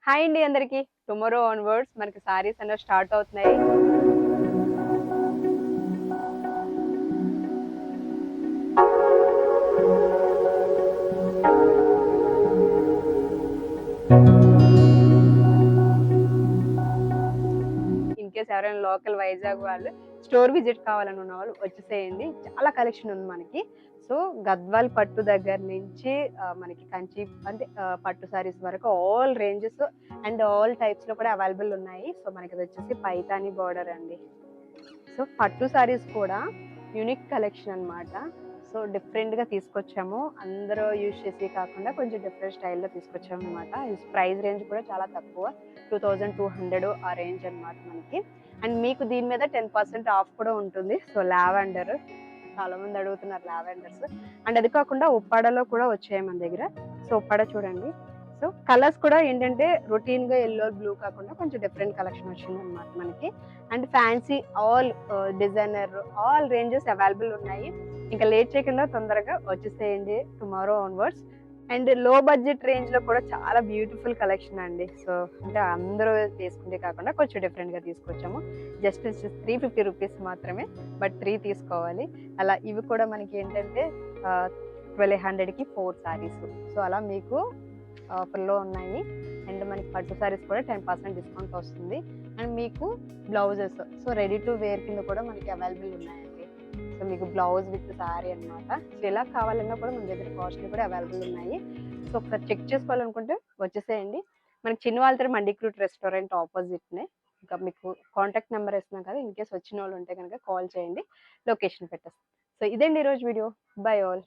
Hi అండి అందరికి. Tomorrow onwards మనకి సారీస్ అనేవి స్టార్ట్ అవుతున్నాయి. ఇన్ కేస్ ఎవరైనా లోకల్ వైజాగ్ వాళ్ళు స్టోర్ విజిట్ కావాలని ఉన్న వాళ్ళు వచ్చేసేయండి. చాలా కలెక్షన్ ఉంది మనకి. సో గద్వాల్ పట్టు దగ్గర నుంచి మనకి కంచి అంటే పట్టు సారీస్ వరకు all ranges and all types లో కూడా అవైలబుల్ ఉన్నాయి. సో మనకి ఇది వచ్చేసి పైతాని బార్డర్ అండి. సో పట్టు సారీస్ కూడా యూనిక్ కలెక్షన్ అన్నమాట. సో డిఫరెంట్ గా తీసుకొచ్చాము. అందరూ యూజ్ చేసి కాకుండా కొంచెం డిఫరెంట్ స్టైల్లో తీసుకొచ్చాము అనమాట. ప్రైస్ రేంజ్ కూడా చాలా తక్కువ, 2200 ఆ రేంజ్ అన్నమాట మనకి. అండ్ మీకు దీని మీద 10% ఆఫ్ కూడా ఉంటుంది. సో లావెండర్ చాలా మంది అడుగుతున్నారు, లావెండర్స్. అండ్ అది కాకుండా ఉప్పాడలో కూడా వచ్చాయి మన దగ్గర. సో ఉప్పాడ చూడండి. సో కలర్స్ కూడా ఏంటంటే రొటీన్ గా ఎల్లో బ్లూ కాకుండా కొంచెం డిఫరెంట్ కలెక్షన్ వచ్చింది అనమాట మనకి. And fancy all designer all ranges available ఉన్నాయి. ఇంకా లేట్ చేయకుండా తొందరగా వచ్చేసేయండి టుమారో ఆన్వర్డ్స్. అండ్ లో బడ్జెట్ రేంజ్ లో కూడా చాలా బ్యూటిఫుల్ కలెక్షన్ అండి. సో అంటే అందరూ వేసుకుంటే కాకుండా కొంచెం డిఫరెంట్ గా తీసుకొచ్చాము. జస్ట్ 350 రూపీస్ మాత్రమే, బట్ 3 తీసుకోవాలి. అలా ఇవి కూడా మనకి ఏంటంటే 1200కి 4 సారీస్. సో అలా మీకు ఆఫర్లో ఉన్నాయి. అండ్ మనకి పట్టు సారీస్ కూడా 10% డిస్కౌంట్ వస్తుంది. అండ్ మీకు blouses so ready to wear కింద కూడా మనకి అవైలబుల్ ఉన్నాయండి. సో మీకు బ్లౌజ్ విత్ సారీ అనమాట. సో ఇలా కావాలన్నా కూడా మన దగ్గర కాస్ట్లీ కూడా అవైలబుల్ ఉన్నాయి. సో ఒకసారి చెక్ చేసుకోవాలనుకుంటే వచ్చేసేయండి. మనకి చిన్నవాళ్ళతో మండిక్రూట్ రెస్టారెంట్ ఆపోజిట్నే. ఇంకా మీకు కాంటాక్ట్ నెంబర్ ఇస్తున్నాం కదా, ఇన్ కేస్ వచ్చిన వాళ్ళు ఉంటే కనుక కాల్ చేయండి, లొకేషన్ పెట్టేస్తాం. సో ఇదండి ఈరోజు వీడియో. By all.